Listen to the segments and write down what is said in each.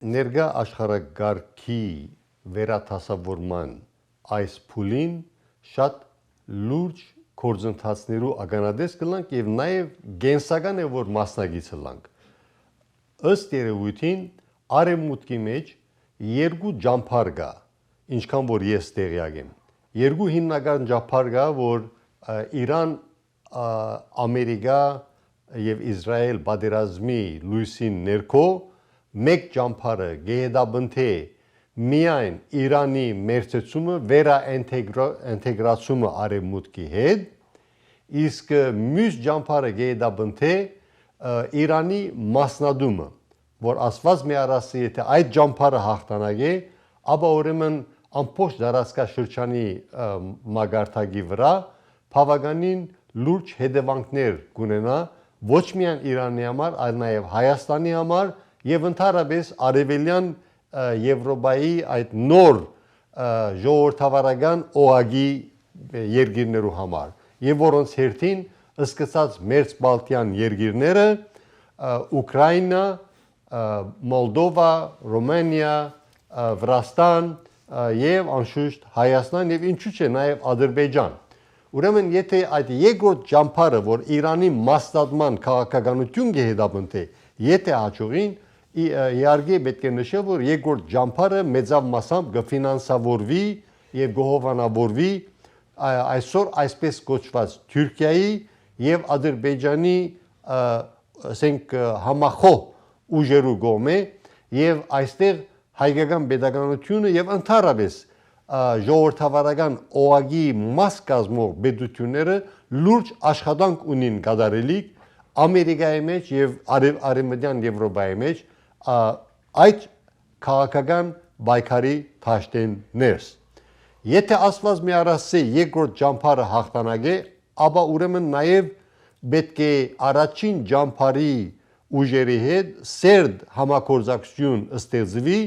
Ներկա աշխարհակարգի վերաթասավորման այս փուլին շատ լուրջ գործընթացներու ականատես կլանք եւ նաեւ գենսական է որ մասնագիծ լանք ըստ երևույթին արևմուտքի մեջ երկու ճամփար կա ինչքան որ ես տեղյակ եմ երկու հիմնական ճամփար կա որ Իրան Ամերիկա եւ Իսրայել պատերազմի լույսին ներքո մեկ ճամփարը գեհդաբնթե միայն Իրանի մերձեցումը վերաինտեգրացումը արևմուտքի հետ իսկ մյուս ճամփարը գեհդաբնթե Իրանի մասնադումը որ ասված մի արասի եթե այդ ճամփարը հաղթանակե ապա ուրեմն ամբողջ դարաշրջանի մագարտակի վրա բավականին լուրջ հետևանքներ կունենա ոչ միայն Իրանի համար այլ նաև Հայաստանի համար եւ ընդհանրապես արևելյան Եվրոպայի այդ նոր ժողովրդավարական օղակի երկիրներու համար եւ որոնց հերթին սկսած մերձ Բալտյան երկիրները Ուկրաինա, Մոլդովա, Ռոմանիա, Վրաստան եւ անշուշտ Հայաստան եւ ինչու՞ չէ նաեւ Ադրբեջան ուրեմն եթե այդ երկրորդ ճամփարը որ Իրանի մասնատման քաղաքականություն կհետապնդի եթե հաջողին իհարկե պետք է նշել որ երկրորդ ճամփարը մեծավ մասամբ կֆինանսավորվի եւ գոհովանավորվի այսօր այսպես կոչված Թուրքիայի եւ Ադրբեջանի ասենք համախոհ ուժերու գոմե եւ այստեղ հայկական pedagogiությունը եւ ընդհանրապես ժողովրդավարական օղակի մաս կազմող պետությունները լուրջ աշխատանք ունին կատարելիք Ամերիկայի մեջ եւ Արևմտյան Եվրոպայի մեջ այդ քաղաքական բայկարի թաշտեն ներս եթե ասված մի արասի երկրորդ ճամփարը հաղթանակե ապա ուրեմն նաեւ պետք է առաջին ճամփարի ուժերի հետ սերտ համագործակցություն ստեղծվի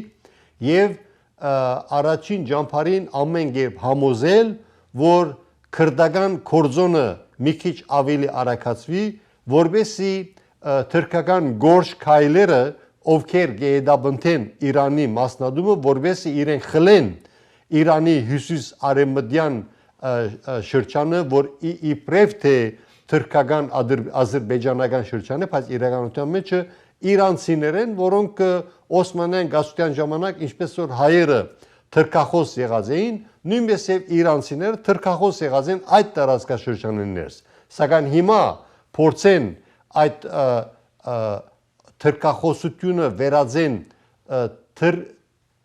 եւ առաջին ճամփարին ամեն կերպ համոզել որ քրդական կորձոնը մի քիչ ավելի արագացվի որբեսի թրքական գործ քայլերը ովքեր գեհդաբնթեն Իրանի մասնադումը որբեսի իրեն խլեն Իրանի հյուսիս արևմտյան շրջանը որ իբրև թե թրքական ադրբեջանական շրջանը բայց իրականության մեջ իրանցիներ են որոնք Օսմանյան գասության ժամանակ ինչպես որ հայերը թրքախոս եղած էին նույնպես եւ իրանցիները թրքախոս եղած են այդ տարածքաշրջաններս սակայն հիմա փորձեն այդ թրքախոսությունը վերածեն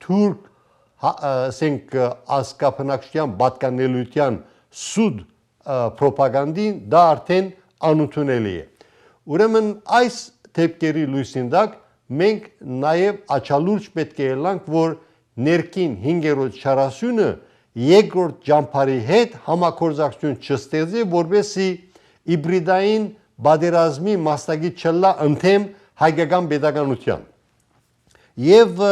թուրք ասենք ասկապնակցության պատկանելիության սուտ պրոպագանդին դա արդեն անընդունելի է ուրեմն այս դեպքերի լույսին տակ մենք նաև աչալուրջ պետք է ելանք որ ներքին 5-րդ շարասյունը երկրորդ ճամփարի հետ համագործակցություն չստեղծի որովհետեւ իբրիդային բادرազմի մասնագիտ չլա ընդեմ հայկական pedagogiության եւ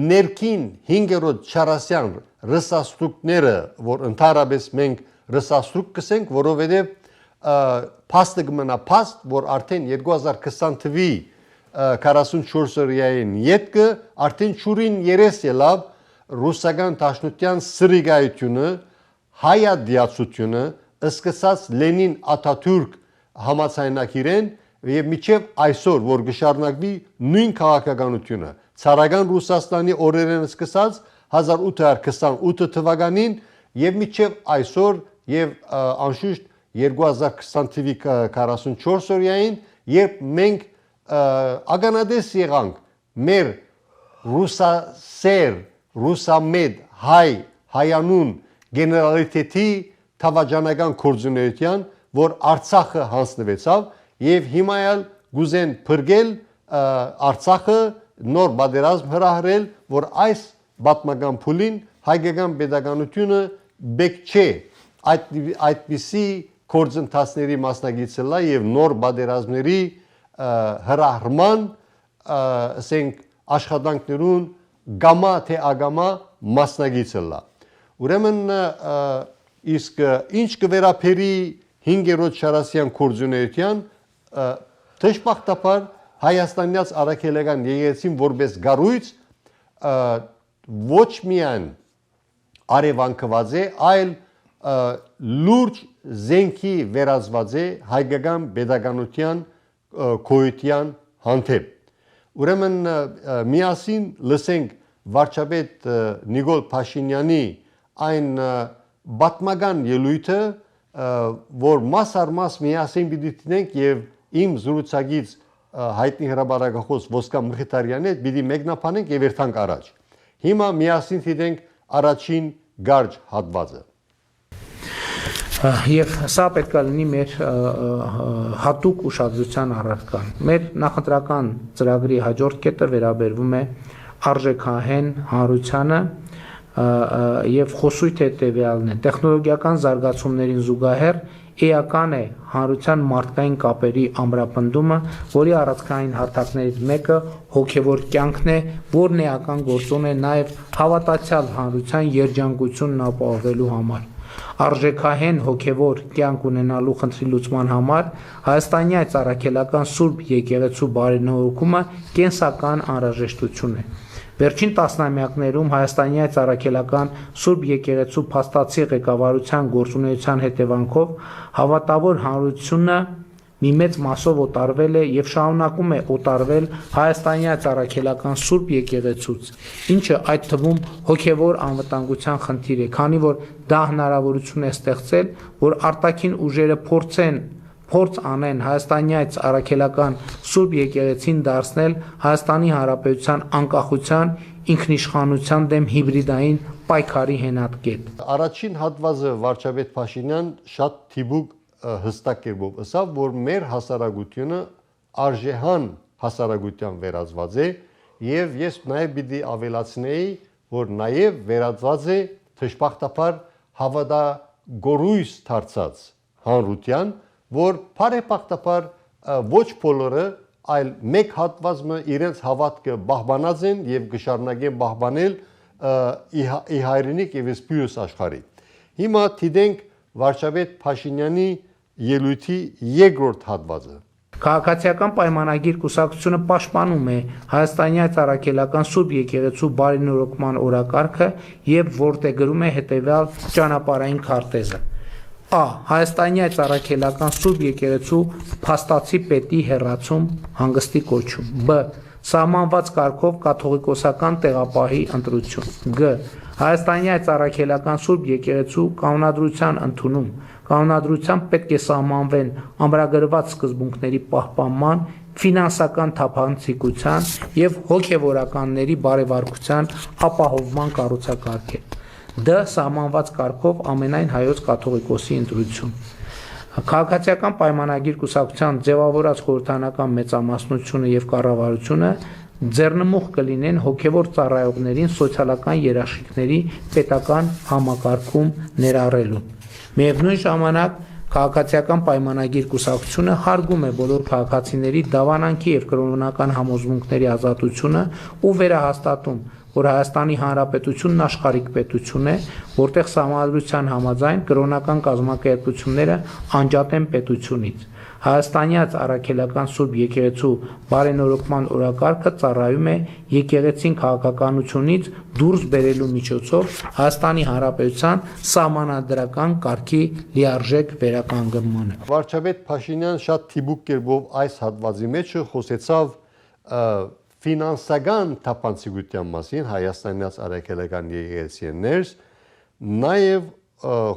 ներքին 5-րդ շարասյան ռսաստրուկները որ ընդհանրապես մենք ռսաստրուկ կսենք որովհետեւ փաստը կմնա փաստ որ արդեն 2020 թվի 44-օրյային ետքը արդեն շուրին երես ելավ ռուսական դաշնության սրիգայությունը հայադիացությունը սկսած Լենին Աթաթուրք համացայնակիրեն եւ միջև այսօր որ գշարնակվի նույն քաղաքականությունը ցարական Ռուսաստանի օրերեն սկսած 1828 թվականին եւ միջև այսօր եւ անշուշտ 2020 թվականի 44 օրյային երբ մենք ականատես եղանք մեր ռուսասեր ռուսամետ հայանուն գեներալիտետի թավաջանական կորձունեության որ Արցախը հանձնվեցավ եւ հիմա էլ գուզեն փրկել Արցախը նոր բادرազմ հրահրել որ այս պատմական փուլին հայկական pedagogiությունը բեք չէ այդպիսի կորձընթացների մասնագիծելա եւ նոր բادرազմների հրահրման ասենք աշխատանքներուն գամա թե ագամա մասնագիծելա ուրեմն իսկ ինչ կվերապերի 5-րդ շարասյան կորձունեության դժբախտաբար Հայաստանյաց առաքելական եկեղեցին որպես գառույց ոչ միայն արևանքված է, այլ լուրջ զենքի վերածված է հայկական pedagogian գոյության հանդեպ։ Ուրեմն միասին լսենք վարչապետ Նիկոլ Փաշինյանի այն պատմական ելույթը, որ մաս առ մաս միասին պիտի դիտենք եւ իմ զրուցակից հայտնի հրապարակախոս Ոսկե Մխիթարյանի հետ պիտի մեկնաբանենք եւ երթանք առաջ։ Հիմա միասին դիտենք առաջին գարջ հատվածը։ Եվ սա պետք է լինի մեր հատուկ ուշադրության առարկան։ Մեր նախընտրական ծրագրի հաջորդ կետը վերաբերվում է արժեքահեն հանրությանը եւ խոսույթ հետեւյալն է. տեխնոլոգիական զարգացումներին զուգահեռ էական է հանրության մարդկային կապերի ամրապնդումը, որի առանցքային հարթակներից մեկը հոգեվոր կյանքն է, որն էական գործոն է նաեւ հավատացյալ հանրության երջանկությունն ապահովելու համար։ Արժեքահեն հոգևոր կյանք ունենալու խնդրի լուծման համար հայաստանյաց առաքելական Սուրբ եկեղեցու բարենորոգումը կենսական անհրաժեշտություն է։ Վերջին տասնամյակներում հայաստանյաց առաքելական Սուրբ եկեղեցու փաստացի ղեկավարության գործունեության հետևանքով հավատավոր հանրությունը մի մեծ մասով օտարվել է եւ շարունակում է օտարվել հայաստանյաց առաքելական Սուրբ եկեղեցուց, ինչը այդ թվում հոգևոր անվտանգության խնդիր է, քանի որ դա հնարավորություն է ստեղծել, որ արտաքին ուժերը փորձ անեն հայաստանյաց առաքելական Սուրբ եկեղեցին դարձնել Հայաստանի Հանրապետության անկախության, ինքնիշխանության դեմ հիբրիդային պայքարի հենատկետ։ Առաջին հատվածը վարչապետ Փաշինյան շատ թիբուկ հստակ կերպով ասավ, որ մեր հասարակությունը արժեհան հասարակության վերածված է եւ ես նաեւ պիտի ավելացնեի, որ նաեւ վերածված է թշպախտապար հավատագորույս դարձած հանրության, որ բարեպախտապար ոչ բոլորը, այլ մեկ հատվածը իրենց հավատքը պահպանած են եւ կշարունակեն պահպանել ի հայրենիք եւ սփյուս աշխարհի։ Հիմա դիտենք վարչապետ Փաշինյանի ելույթի երկրորդ հատվածը։ Քաղաքացիական պայմանագիր կուսակցությունը պաշտպանում է հայաստանյաց առաքելական Սուրբ եկեղեցու բարենորոգման օրակարգը եւ որտեղ գրում է հետեւյալ ճանապարհային քարտեզը։ Ա. Հայաստանյաց առաքելական Սուրբ եկեղեցու փաստացի պետի հերացում հանգստի կոչում։ Բ. Սահմանված կարգով կաթողիկոսական տեղապահի ընտրություն։ Գ. Հայաստանյաց առաքելական Սուրբ եկեղեցու կանոնադրության ընդունում։ Կանոնադրությամբ պետք է սահմանվեն ամրագրված սկզբունքների պահպանման, ֆինանսական թափանցիկության եւ հոգեվորականների բարեվարկության ապահովման կառուցակարգ է։ Դ. Սահմանված կարգով ամենայն հայոց կաթողիկոսի ընտրություն։ Քաղաքացիական պայմանագիր կուսակցության ձևավորած խորհրդանական մեծամասնությունը եւ կառավարությունը ձեռնմուխ կլինեն հոգևոր ծառայողներին սոցիալական երաշխիքների պետական համակարգում ներառելուն։ Միևնույն ժամանակ քաղաքացիական պայմանագիր կուսակցությունը հարգում է բոլոր քաղաքացիների դավանանքի եւ կրոնական համոզմունքների ազատությունը ու վերահաստատում, որ Հայաստանի Հանրապետությունն աշխարհիկ պետություն է, որտեղ սահմանադրության համաձայն կրոնական կազմակերպությունները անջատ են պետությունից։ Հայաստանյաց առաքելական Սուրբ եկեղեցու բարենորոգման օրակարգը ծառայում է եկեղեցին քաղաքականությունից դուրս բերելու միջոցով Հայաստանի Հանրապետության սահմանադրական կարգի լիարժեք վերականգնմանը։ Վարչապետ Փաշինյան շատ թիբուկ կերպով այս հատվածի մեջ խոսեցավ ֆինանսական թափանցիկության մասին հայաստանյաց առաքելական եկեղեցիներս, նաև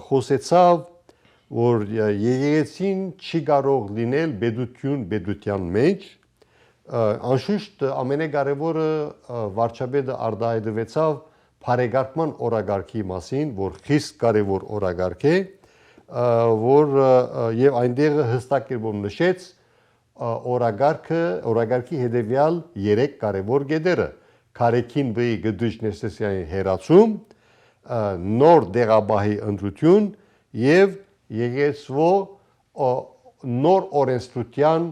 խոսեցավ, որ եկեղեցին չի կարող լինել պետության մեջ, անշուշտ ամենակարևորը վարչապետը արտահայտվեցավ բարեկարգման օրակարգի մասին, որ խիստ կարևոր օրակարգ է, որ եւ այնտեղ հստակ կերպով նշեց օրակարգի հետևյալ 3 կարևոր կետերը՝ քարեքին բի գդուժ ներսեսյանի հերացում, նոր դեղաբահի ընտրություն եւ եկեղեցու նոր օրենսդրության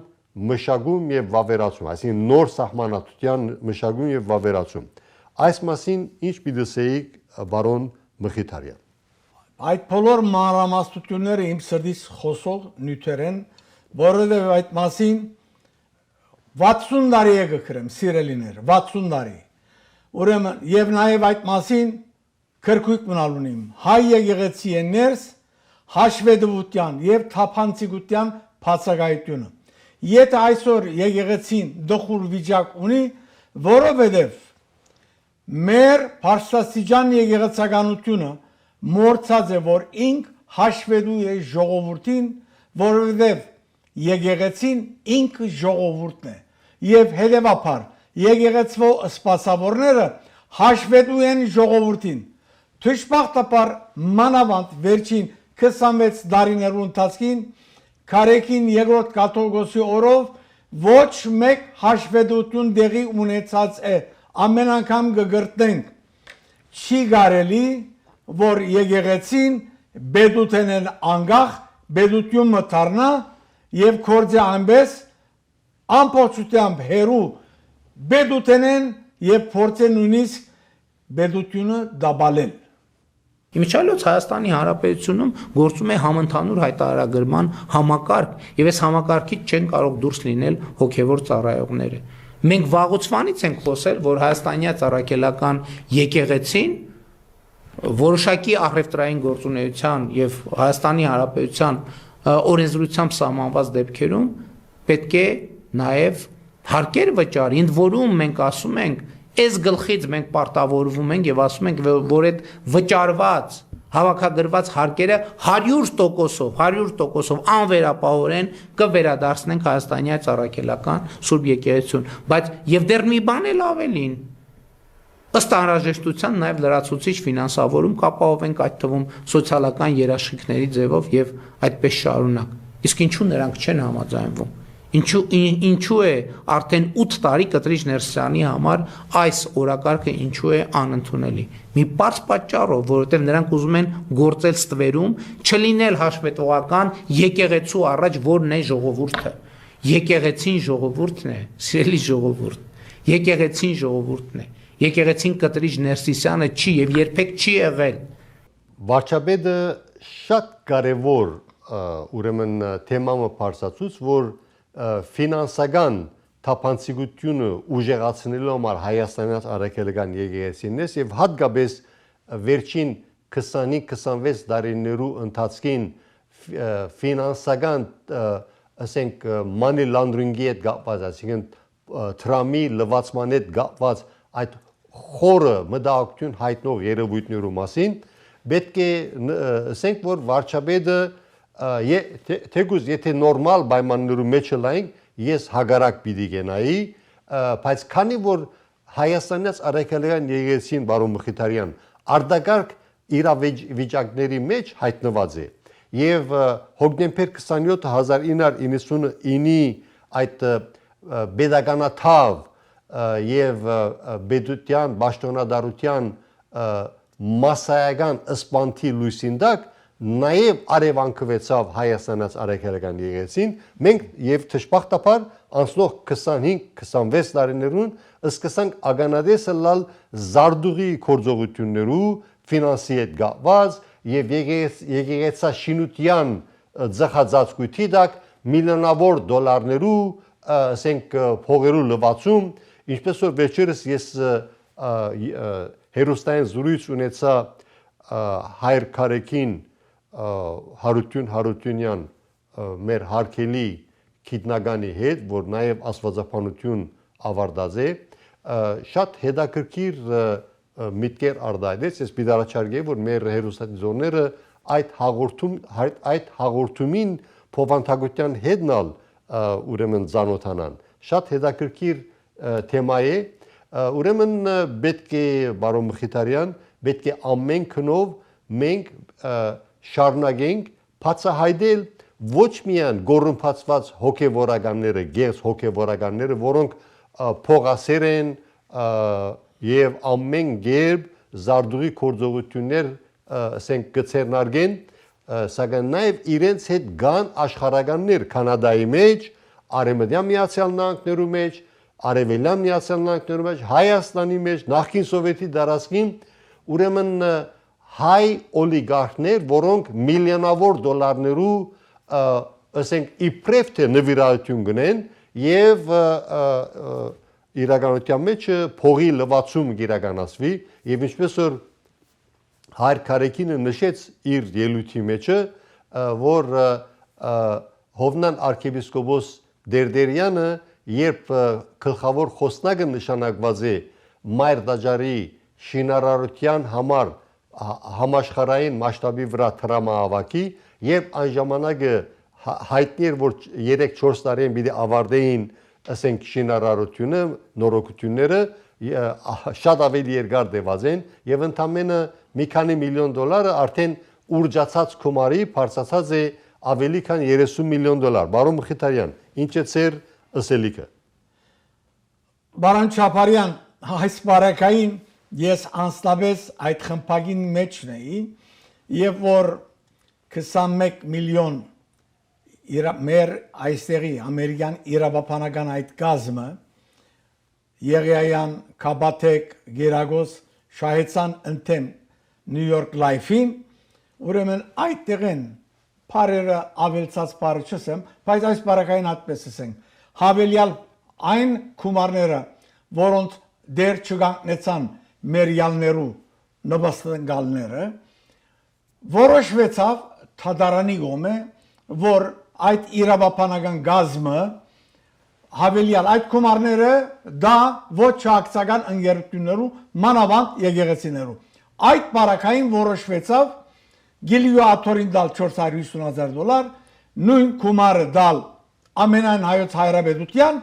մշակում եւ վավերացում, այսինքն նոր սահմանադրության մշակում եւ վավերացում։ Այս մասին ինչ պիտի ասեիք բարոն Մխիթարյան։ Այդ բոլոր մանրամասնությունները իմ սրտից խոսող նյութեր են, որովհետև այդ մասին 60 տարի է գքրեմ, սիրելիներ, 60 տարի։ Ուրեմն եւ նաեւ այդ մասին քրքույկ մնալ ունիմ։ Հայ եկեղեցի է ներս հաշվետվության եւ թափանցիկության բացակայությունը։ Եթե այսօր եկեղեցին դխուր վիճակ ունի, որովհետեւ մեր Փարսաստիճան եկեղեցականությունը մորցած է, որ ինք հաշվետու է ժողովրդին, որովհետեւ եկեղեցին ինքը ժողովուրդն է եւ հետեւաբար եկեղեցվո սպասավորները հաշվետու են ժողովրդին։ Դժբախտաբար մանավանդ վերջին 26 տարիներու ընթացքին Քարեկին երկրորդ կաթողիկոսի օրով ոչ մեկ հաշվետվություն տեղի ունեցած է։ Ամեն անգամ կգրտնենք չի կարելի, որ եկեղեցին բեդութեն անգախ բեդություն մտառնա եւ կորձե այնպես ամբողջությամբ հերու բեդութենեն եւ փորձեն նույնիսկ բեդությունը դաբալեն։ Իմիջիայլոց Հայաստանի Հանրապետությունում գործում է համընդհանուր հայտարարագրման համակարգ եւ այս համակարգից չեն կարող դուրս լինել հոգեվոր ծառայողները։ Մենք վաղուց ենք խոսել, որ հայաստանյա ծառայողական եկեղեցին որոշակի առևտրային գործունեության եւ Հայաստանի Հանրապետության օրենսդրությամբ սահմանված դեպքերում պետք է նաեւ հարկեր վճարի, ընդ որում մենք ասում ենք այս գլխից մենք պարտավորվում ենք եւ ասում ենք, որ այդ վճարված հավաքագրված հարկերը 100% անվերապահորեն կվերադարձնենք Հայաստանյա ծառայողական Սուրբ Եկեղեցուն, բայց եւ դեռ մի բան էլ ավելին ըստ անհրաժեշտության նաև լրացուցիչ ֆինանսավորում կապահովենք այդ թվում սոցիալական երաշխիքների ձևով եւ այդպես շարունակ։ Իսկ ինչու նրանք չեն համաձայնվում։ Ինչու է արդեն 8 տարի Կտրիչ Ներսյանի համար այս օրակարգը ինչու է անընդունելի։ Մի բարձ պատճառով, որովհետև նրանք ուզում են գործել ստվերում, չլինել հաշվետվողական եկեղեցու առաջ, որն է ժողովուրդը։ Եկեղեցին ժողովուրդն է, սիրելի ժողովուրդ։ Եկեղեցին ժողովուրդն է։ Եկեղեցին Կտրիչ Ներսիսյանը չի եւ երբեք չի եղել։ Վարչապետը շատ կարևոր ուրեմն թեմամը բարձրացուց, որ ֆինանսական թափանցիկությունը ուժեղացնելու համար Հայաստանյան առաքելական եկեղեցիներս եւ հատկապես վերջին 20-26 տարիներու ընթացքին ֆինանսական ասենք money laundering-ի հետ կապված, այսինքն տրամի լվացման հետ կապված այդ խորը մտահոգություն հայտնող երևույթներու մասին պետք է ասենք, որ վարչապետը թեկուզ եթե նորմալ պայմաններու մեջ լայնք ես հագարակ պիտի գնայի, բայց քանի որ Հայաստանից առաքելական եկեղեցին բարոն Մխիթարյան արտակարգ իրավիճակների մեջ հայտնված է եւ հոկտեմբեր 27 1999-ի այդ pedagoganatav եւ բեդության պաշտոնադարության մասսայական սպանթի լույսինդակ նաև արևանքվեցավ Հայաստանից առաքելական եկեղեցին մենք եւ թշպախտապար անցնող 25-26 տարիներուն սկսանք ագանադեսը լալ զարդուղի կորձողություններու ֆինանսի հետ կապված եւ եկեղեցաշինության ձախածածկույթի դակ միլիոնավոր դոլարներու ասենք փողերու լվացում ինչպես որ վերջերս ես հերոստային զրույց ունեցա հայր Քարեկին Հարություն Հարությունյան մեր հարկելի գիտնականի հետ, որ նաև աստվածապանություն ավարտած է, շատ հետաքրքիր միտքեր արտահայտեց, ես պիտի առաջարկեի, որ մեր հերոստատիզորները այդ հաղորդումին փոխանցության հետնալ ուրեմն ծանոթանան։ Շատ հետաքրքիր թեմա է, ուրեմն պետք է բարոն Մխիթարյան, պետք է ամեն քնով մենք շարունակենք բացահայտել ոչ միայն գոռոմփացված հոգևորականները, գեղձ հոգևորականները, որոնք փողասեր են եւ ամեն գերբ զարդուղի կորձողություններ ասենք կցերնարգեն, սակայն նաեւ իրենց հետ գան աշխարհականներ Կանադայի մեջ, Արևմտյան Միացյալ Նահանգներու մեջ, Արևելյան Միացյալ Նահանգներու մեջ, Հայաստանի մեջ, նախկին Սովետի տարածքին, ուրեմն հայ օլիգարխներ, որոնք միլիոնավոր դոլարներու ասենք իբրև թե նվիրատություն գնեն եւ իրականության մեջ փողի լվացում գիրականացվի եւ ինչպես որ Հայր Քարեկինը նշեց իր ելույթի մեջը, որ Հովնան arczepiskopos Դերդերյանը երբ գլխավոր խոսնակը նշանակված է Մայր դաջարի շինարարության համար համաշխարհային մասշտաբի վրա տրամահավաքի, երբ այն ժամանակը հայտնի էր, որ 3-4 տարին պիտի ավարտեին, ասենք շինարարությունը, նորոգությունները, շատ ավելի երկար դեված են եւ ընդամենը մի քանի միլիոն դոլարը արդեն ուրջացած գումարի բարձրացած է ավելի քան 30 միլիոն դոլար։ Բարոն Մխիթարյան, ինչ է ձեր ըսելիքը։ Բարոն Չապարյան, այս բարակային ես անստաբես այդ խմբագին մեջն էի եւ որ 21 միլիոն մեր այստեղի ամերիկյան իրավապանական այդ գազմը Եղիայան Կաբաթեկ Գերագոս շահեցան ընդեմ New York Life-ին, ուրեմն այդտեղեն Փարերը ավելցած բառը չսեմ, բայց այս բարակային այդպես ասենք, հավելյալ այն գումարները, որոնց դեր չգանքնեցան մեր յալներու նվաստանալները, որոշվեցավ թադարանի գոմե, որ այդ իրավապանական գազմը հավելյալ այդ գումարները դա ոչ չակցական ընկերություններու մանավանդ եկեղեցիներու այդ բարակային որոշվեցավ Գիլիո աթորին դալ 450,000 դոլար, նույն գումարը դալ ամենայն հայոց հայրապետության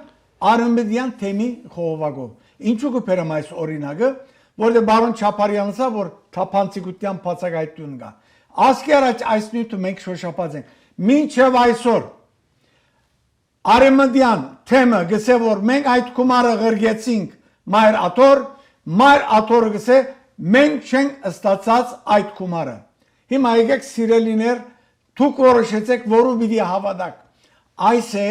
արմենիան թեմի խողովակով։ Ինչու կփերեմ այս օրինակը, որտեղ բարոն Չապարյանցա որ թափանցիկության բացակայություն կա։ Ասկի առաջ այս նույնը մենք շոշափած ենք։ Մինչև այսօր արմենիան թեմը գսե որ մենք այդ գումարը ղրգեցինք մայր աթորը գսե մենք չենք ստացած այդ գումարը։ Հիմա եկեք սիրելիներ, դուք որոշեցեք, որու պիտի հավատաք։ Այս է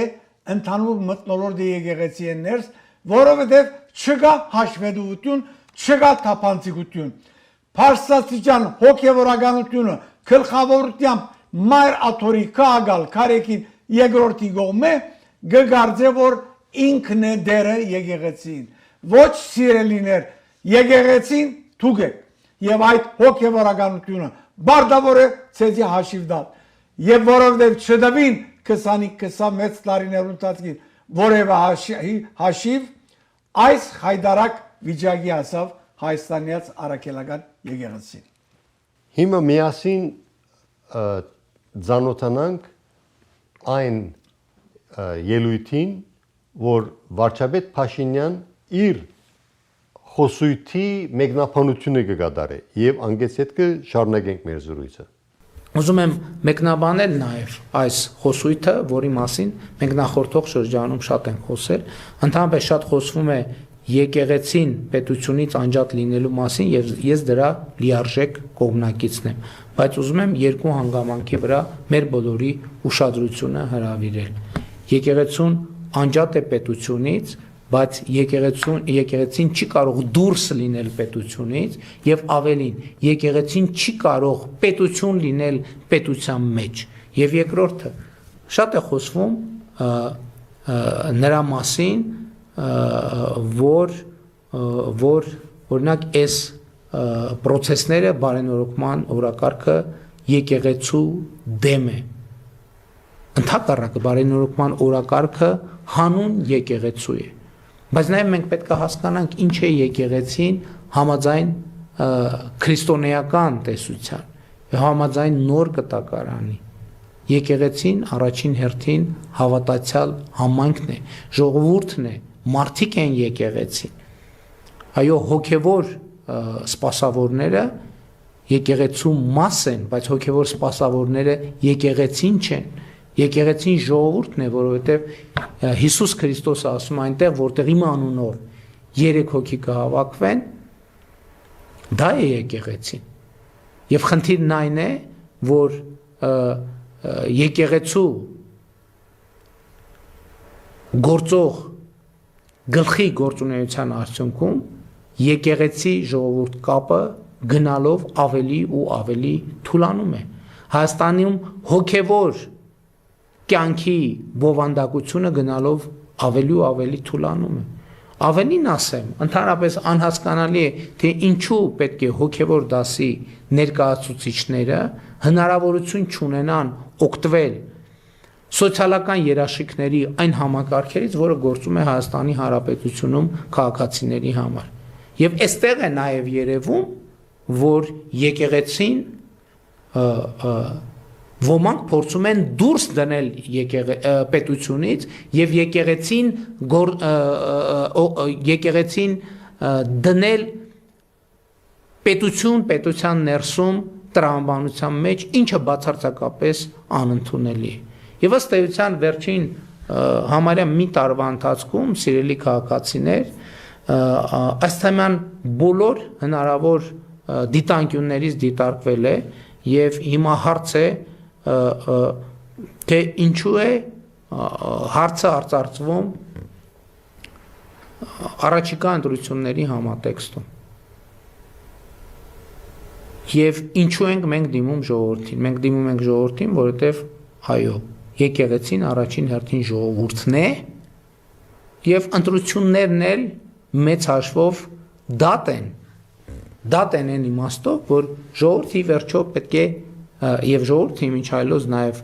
ընդհանուր մթնոլորտի եկեղեցիներս, որովհետև չկա հաշվետվություն, չկա թափանցիկություն։ Փարսաստիճան հոգևորականությունը գլխավորությամբ մայր աթորի կագալ Քարեկին երկրորդի գոմե գգարձե որ ինքն է դերը եկեղեցին։ Ոչ սիրելիներ, եկեղեցին դուք եք եւ այդ հոգևորականությունը Բարդավոր է ցեզի հաշիվ դալ եւ որովհետեւ չդվին 20-26 տարիներուն տածկին որևէ հաշիվ այս հայդարակ վիճակի ասավ հայաստանյաց արաքելական եկեղեցին։ Հիմա միասին ծանոթանանք այն ելույթին, որ վարչապետ Փաշինյան իր խոսույթի մեկնաբանությունը կգադարի եւ անգեց հետ կշարունակենք մեր զրույցը։ Ուզում եմ մեկնաբանել նաեւ այս խոսույթը, որի մասին մենք նախորդող շրջանում շատ ենք խոսել, ընդհանրապես շատ խոսվում է եկեղեցին պետությունից անջատ լինելու մասին եւ ես դրա լիարժեք կողմնակիցն եմ, բայց ուզում եմ երկու հանգամանքի վրա մեր բոլորի ուշադրությունը հրավիրել։ Եկեղեցուն անջատ է պետությունից, բայց եկեղեցին չի կարող դուրս լինել պետությունից եւ ավելին եկեղեցին չի կարող պետություն լինել պետության մեջ եւ երկրորդը շատ է խոսվում նրա մասին որ օրինակ այս process-ները բարենորոգման օրակարգը եկեղեցու դեմ է ընդհակառակը բարենորոգման օրակարգը հանուն եկեղեցու է Բայց նաև մենք պետք է հասկանանք ինչ է եկեղեցին համաձայն քրիստոնեական տեսության, համաձայն նոր կտակարանի։ Եկեղեցին առաջին հերթին հավատացյալ համայնքն է, ժողովուրդն է, մարդիկ են եկեղեցին։ Այո, հոգևոր սպասավորները եկեղեցու մաս են, բայց հոգևոր սպասավորները եկեղեցին չեն։ Եկեղեցին ժողովուրդն է, որովհետև Հիսուս Քրիստոսը ասում է այնտեղ, որտեղ իմ անունով 3 հոգի կհավաքվեն, դա է եկեղեցին։ Եվ խնդիրն այն է, որ եկեղեցու գործող գլխի գործունեության արդյունքում եկեղեցի ժողովուրդ կապը գնալով ավելի ու ավելի թուլանում է։ Հայաստանում հոգևոր կյանքի բովանդակությունը գնալով ավելի ու ավելի թուլանում է։ Ավելին ասեմ, ընդհանրապես անհասկանալի է, թե ինչու պետք է հոգևոր դասի ներկայացուցիչները հնարավորություն չունենան օգտվել սոցիալական երաշխիքների այն համակարգերից, որը գործում է Հայաստանի Հանրապետությունում քաղաքացիների համար։ Եվ այստեղ է նաև երևում, որ եկեղեցին ոմանք փորձում են դուրս դնել պետությունից եւ եկեղեցին դնել պետության ներսում տրամաբանության մեջ, ինչը բացարձակապես անընդունելի է։ Եվ ըստ էության վերջին համարյա մի տարվա ընթացքում սիրելի քաղաքացիներ այս թեման բոլոր հնարավոր դիտանկյուններից դիտարկվել է եւ հիմա հարց է թե ինչու է հարցը արծարծվում առաջիկա ընտրությունների համատեքստում եւ ինչու ենք մենք դիմում ժողովրդին, որովհետեւ այո, եկեղեցին առաջին հերթին ժողովուրդն է եւ ընտրություններն էլ մեծ հաշվով դատ են այն իմաստով, որ ժողովրդի վերջո պետք է եւ ժողովրդի ինչ այլոց նաեւ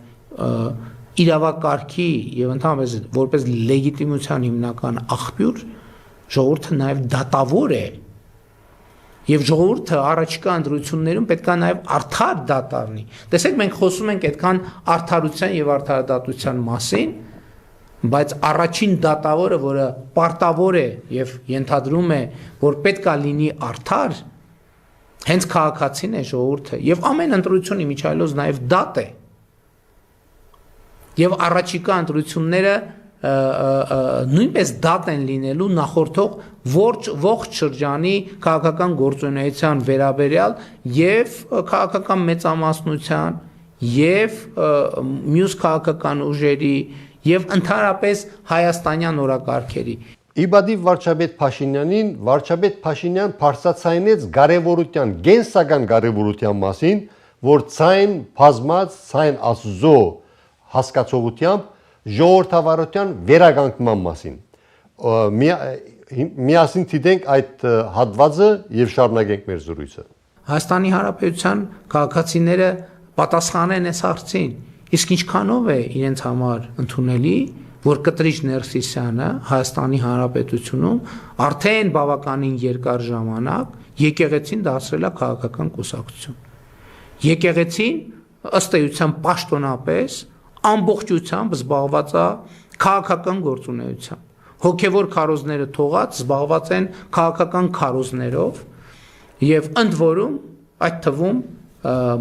իրավակարգի եւ ընդհանրապես որպես լեգիտիմության հիմնական աղբյուր ժողովուրդը նաեւ դատավոր է եւ ժողովուրդը առաջիկա ընտրություններում պետք է նաեւ արդար դատ առնի։ Տեսեք, մենք խոսում ենք այդքան արդարության եւ արդարադատության մասին, բայց առաջին դատավորը, որը պարտավոր է եւ ենթադրում է, որ պետք է լինի արդար, հենց քաղաքացին է ժողովուրդը եւ ամեն ընտրություն իմիջայլոց նաեւ դատ է եւ առաջիկա ընտրությունները նույնպես դատ են լինելու նախորդող ողջ շրջանի քաղաքական գործունեության վերաբերյալ եւ քաղաքական մեծամասնության եւ մյուս քաղաքական ուժերի եւ ընդհանրապես հայաստանյան օրակարգերի Իբադիվ վարչապետ Փաշինյան բարձրացնեց կարևորության, գենսական կարևորության մասին, որ ցայն բազմած, ցայն Աստծո հասկացողությամբ ժողովրդավարության վերականգնման մասին։ Միասին դիտենք այդ հատվածը եւ շարունակենք մեր զրույցը։ Հայաստանի Հանրապետության քաղաքացիները պատասխան են այս հարցին, իսկ ինչքանով է իրենց համար ընդունելի, որ Կտրիչ Ներսիսյանը Հայաստանի Հանրապետությունում արդեն բավականին երկար ժամանակ եկեղեցին դարձրել է քաղաքական կուսակցություն։ Եկեղեցին ըստ էության պաշտոնապես ամբողջությամբ զբաղված է քաղաքական գործունեությամբ։ Հոգևոր քարոզները թողած զբաղված են քաղաքական քարոզներով եւ ընդ որում այդ թվում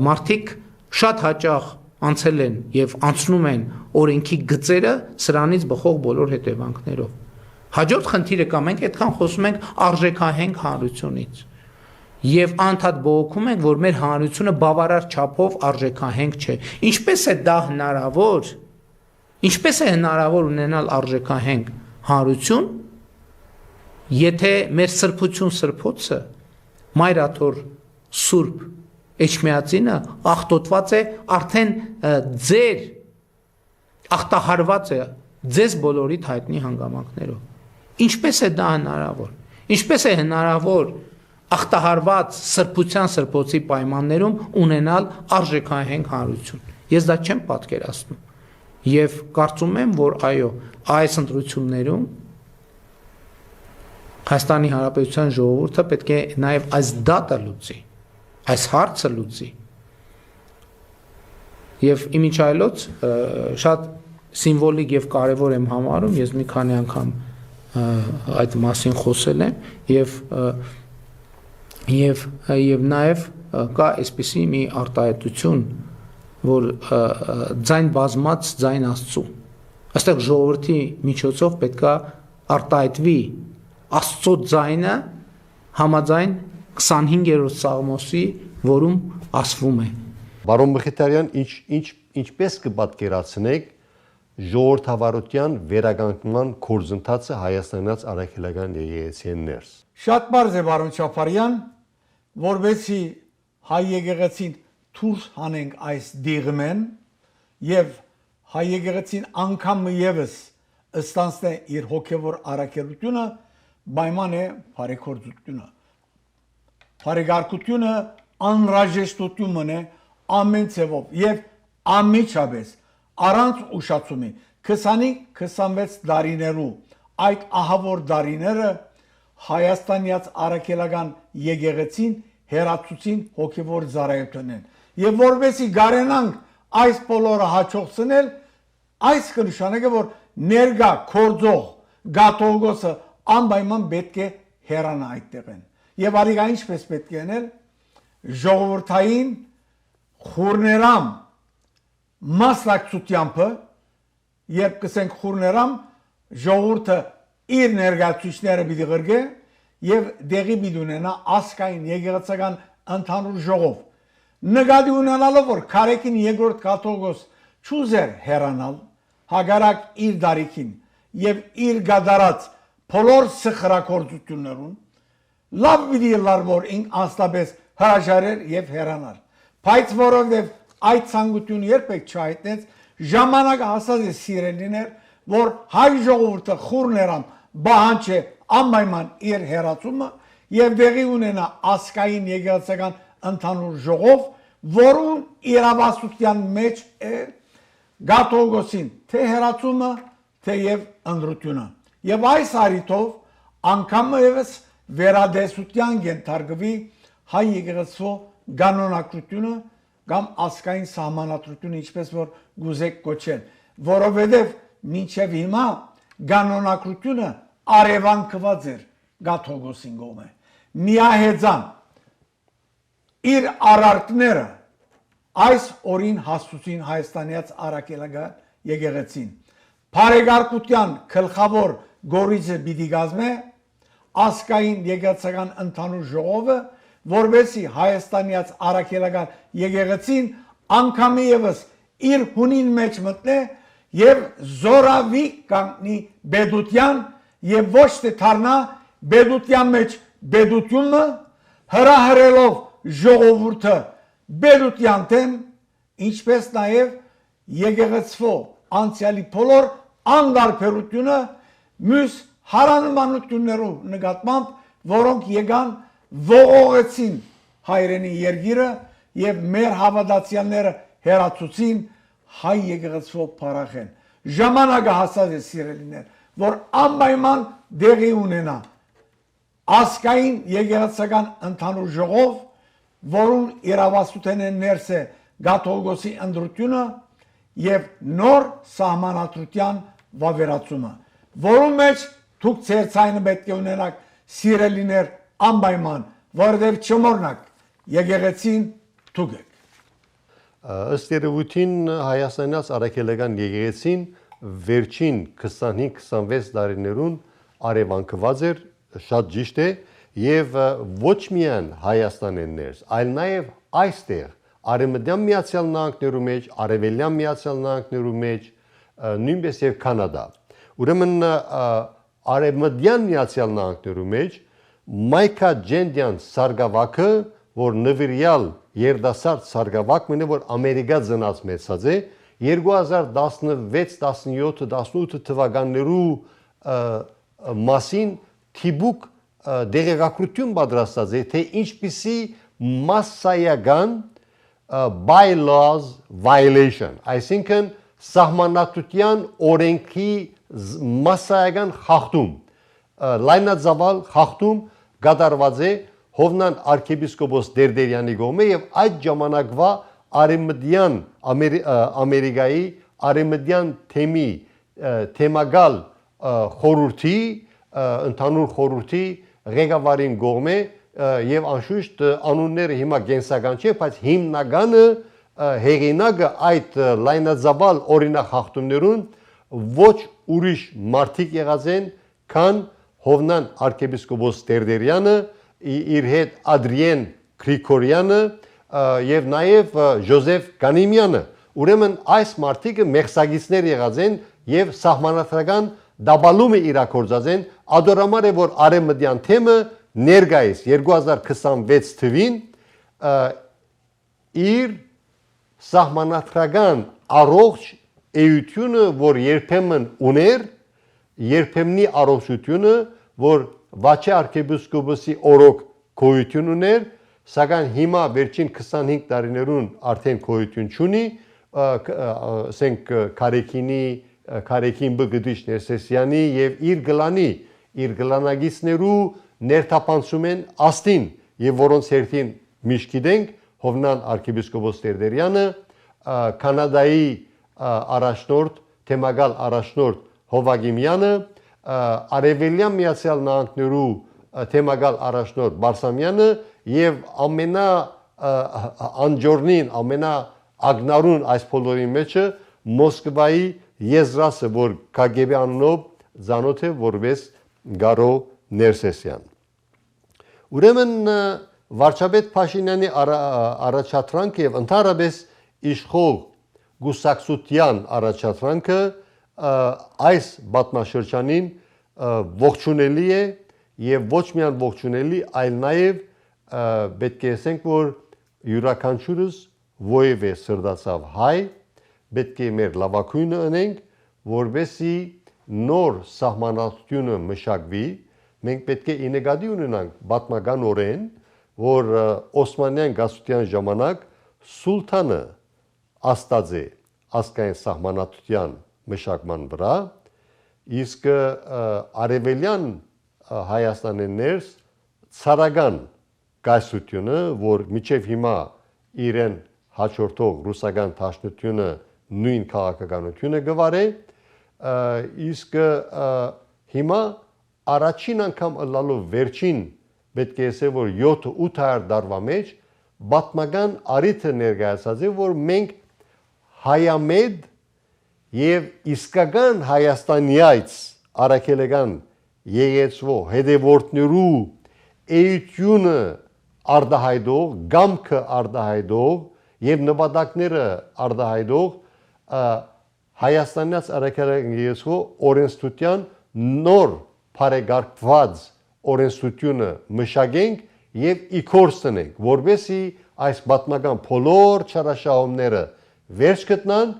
մարդիկ շատ հաճախ անցել են եւ անցնում են օրենքի գծերը սրանից բխող բոլոր հետևանքներով։ Հաջորդ խնդիրը կա, մենք այդքան խոսում ենք արժեքահենք հանրությունից եւ անդադ բողոքում ենք, որ մեր հանրությունը բավարար չափով արժեքահենք չէ։ Ինչպես է հնարավոր ունենալ արժեքահենք հանրություն, եթե մեր սրբոցը Մայրաթոր Սուրբ Էջմիածինը ախտոտված է արդեն ձեր ախտահարված է ձեզ բոլորիդ հայտնի հանգամանքներով։ Ինչպես է դա հնարավոր։ Ինչպես է հնարավոր ախտահարված սրբոցի պայմաններում ունենալ արժեքահենք հանրություն։ Ես դա չեմ պատկերացնում։ Եվ կարծում եմ, որ այո, այս ընտրություններում Հայաստանի Հանրապետության ժողովուրդը պետք է նաև այս դատը լուծի, այս հարցը լուծի։ Եվ իմիջայլոց շատ սիմվոլիկ եւ կարեւոր եմ համարում, ես մի քանի անգամ այդ մասին խոսել եմ եւ նաեւ կա այսպիսի մի արտահայտություն, որ ձայն բազմած ձայն Աստծո։ Այստեղ ժողովրդի միջոցով պետքա արտահայտվի Աստծո ձայնը համաձայն 25-րդ Սաղմոսի, որում ասվում է։ Բարոն Մխիթարյան, ինչպես կպատկերացնեք ժողովրդավարության վերականգնման գործընթացը Հայաստանից Արաքելական եկեղեցիի ներս։ Շատ բարձ է, բարոն Չապարյան, որովհետեւ հայ եկեղեցին դուրս հանենք այս դիղմեն եւ հայ եկեղեցին անգամ եւս ըստանցն է իր հոգևոր առաքելությունը պայման է բարեգործությունը բարեգարկությունը անհրաժեշտությունն է ամեն ցևով եւ ամիջապես առանց ուշացումի 20-26 տարիներու այդ ահավոր տարիները Հայաստանյաց առաքելական եկեղեցին հերացուցին հոգևոր ծառայությունն եւ որովհետեւ գարենանք այս բոլորը հաջողցնել այս կնշանակե որ ներգա կորձող գաթողոսը անպայման պետք է հեռանա այդտեղեն եւ արիգա ինչպես պետք է անել ժողովրդային խորներամ մասնակցությամբ երբ կսենք խորներամ ժողովուրդը իր ներկայացուցիչները պիտի գրգե եւ դեղի պիտի ունենա ասկային եկեղեցական ընդհանուր ժողով նկատի ունենալով որ քարեկին երկրորդ կաթողիկոս չուզեր հեռանալ հագարակ իր դարիքին եւ իր գադարած բոլոր սխրակորձություններուն լավ պիտի լար որ ինք անստապես հրաժարեր եւ հեռանալ բայց որովհետեւ այդ ցանկությունը երբեք չհայտնեց ժամանակը հասած է սիրելիներ որ հայ ժողովուրդը խորներամ բանջ է անպայման իր հերացումը եւ դեղի ունենա ասկային եկեղեցական ընդհանուր ժողով որուն իրավասության մեջ է գաթողիկոսին թե հերացումը թե եւ ընդրությունը եւ այս արիտով անգամ եւս վերադեսության ենթարկվի հայ եկեղեցու կանոնակրությունը կամ ասկային սահմանադրությունը ինչպես որ գուզեք կոչել որովհետեւ մինչև հիմա կանոնակրությունը արևանքված էր գաթողիկոսին գոմե միահեծան իր արարքները այս օրին հասցուցին հայաստանյաց առաքելական եկեղեցին բարեգարկության գլխավոր գորիզը պիտի գազմե ասկային եկեղեցական ընդհանուր ժողովը որովհետեւ հայաստանյաց առաքելական եկեղեցին անգամ եւս իր հունին մեջ մտնե եւ զորավի կանգնի բեդության եւ ոչ թե թարնա բեդության մեջ բեդությունը հրահրելով ժողովուրդը բեդության թեմ ինչպես նաեւ եկեղեցվո անցյալի բոլոր անդարբերությունը մյուս հարանմանություններով նկատմամբ որոնք եկան ողողեցին հայրենի երգիրը եւ մեր հավատացյալները հերացուցին հայ եկեղեցվո փարախեն ժամանակը հասած է սիրելիներ որ անպայման դեղի ունենա ասկային եկեղեցական ընդհանուր ժողով որուն իրավասության է ներս է գաթողիկոսի ընդրությունը եւ նոր սահմանադրության վավերացումը որում մեջ դուք ձեր ցայնը պետք է ունենաք սիրելիներ անպայման որովհետեւ չմոռնաք եկեղեցին դուք եք ըստ երևույթին հայաստանյաց առաքելական եկեղեցին վերջին 25-26 տարիներուն արևանքված էր շատ ճիշտ է եւ ոչ միայն Հայաստանեն ներս այլ նաեւ այստեղ Արևմտյան Միացյալ Նահանգներու մեջ Արևելյան Միացյալ Նահանգներու մեջ նույնպես եւ Կանադա ուրեմն Արևմտյան Միացյալ Նահանգներու մեջ Մայքա Ջենդյան սարգսակը որ նվիրյալ երդասարդ սարգսակ մնե որ Ամերիկա ծնած մեծած է 2016, 17, 18 թվականներու մասին թիբուկ դեղեկատվություն պատրաստած է թե ինչպիսի մասսայական bylaws violation այսինքն սահմանադրության օրենքի մասսայական խախտում լայնածավալ խախտում կատարված է Հովնան arczepiskopos Դերդերյանի կողմէ եւ այդ ժամանակվա արեմդյան Ամերիկայի արեմդյան թեմի թեմագալ խորհրդի ընդհանուր խորհրդի ղեկավարին կողմէ եւ անշուշտ անունները հիմա գենսական չէ բայց հիմնականը հեղինակը այդ լայնածավալ օրինախախտումներուն ոչ ուրիշ մարդիկ եղած են քան Հովնան arczepiskopos Դերդերյանը իր հետ Ադրիեն Գրիգորյանը եւ նաեւ Ժոզեֆ Կանիմյանը ուրեմն այս մարդիկը մեղսագիցներ եղած են եւ սահմանադրական դաբալումը իրակորձած են ադորամար է որ արեմդյան թեմը ներկայիս 2026 թվին իր սահմանադրական առողջ էությունը որ երբեմն ուներ երբեմնի առողջությունը, որ Վաչե arczepiskopos-ի օրոք գոյություն ուներ, սակայն հիմա վերջին 25 տարիներուն արդեն գոյություն չունի, ասենք Քարեքին Բգդիշ Ներսեսյանի եւ իր գլանագիցներու ներթափանցում են աստին եւ որոնց հերթին միշտ գիտենք Հովնան arczepiskopos Տերտերյանը, Կանադայի առաջնորդ, թեմագալ առաջնորդ Հովագիմյանը, Արևելյան Միացյալ Նահանգներու թեմագալ առաջնորդ Բարսամյանը եւ անջորնին ամենաագնարուն այս բոլորի մեջը Մոսկվայի եզրասը, որ KGB անունով ծանոթ է որպես Գարո Ներսեսյան։ Ուրեմն վարչապետ Փաշինյանի առաջադրանքը եւ ընդհանրապես իշխող գուսակցության առաջադրանքը այս բազմաշրջանին ողջունելի է եւ ոչ միայն ողջունելի, այլ նաեւ պետք է ասենք, որ յուրաքանչյուրս ովևէ սրտացավ հայ պետք է մեր լավագույնը անենք, որովհետեւ նոր սահմանադրությունը մշակվի, մենք պետք է ինեգադի ունենանք պատմականորեն, որ Օսմանյան գասության ժամանակ սուլթանը աստած է ասկային սահմանադրության մշակման վրա, իսկ արևելյան Հայաստանի ներս ցարական գասությունը, որ միջև հիմա իրեն հաջորդող ռուսական դաշնությունը նույն քաղաքականությունը գվարե, իսկ հիմա առաջին անգամ ըլլալով վերջին պետք է ասել, որ 7-800 տարվա մեջ պատմական արիթը ներկայացած է, որ մենք հայամետ եւ իսկական Հայաստանյաց արաքելական եղեցվող հետևորդներու էությունը արտահայտող, գամքը արտահայտող եւ նպատակները արտահայտող Հայաստանյաց արաքելական եղեցվող օրենսդրության նոր բարեկարգված օրենսդրությունը մշակենք եւ իքորցնենք, որովհետեւ այս պատմական բոլոր չարաշահումները վերջ գտնան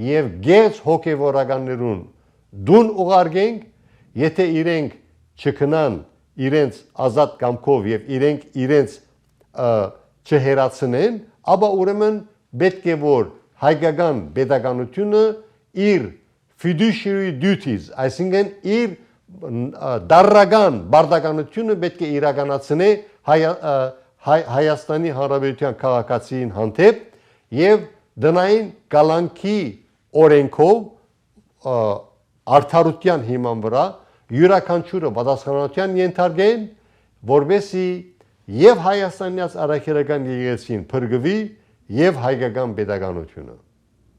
եւ գեծ հոգեվորականներուն դուն ուղարկենք, եթե իրենք չքնան իրենց ազատ կամքով եւ իրենց չհերացնեն, ապա ուրեմն պետք է որ հայկական pedagogiությունը իր fiduciary duties, այսինքն իր դարական բարդականությունը պետք է իրականացնի Հայաստանի Հանրապետության քաղաքացիին հանդեպ եւ դնային կալանքի օրենքով արդարության հիման վրա յուրաքանչյուրը պատասխանատվության ենթարկեն, որովհետեւ եւ Հայաստանյաց արաքելական եկեղեցին փրկվի եւ հայկական pedagogiությունը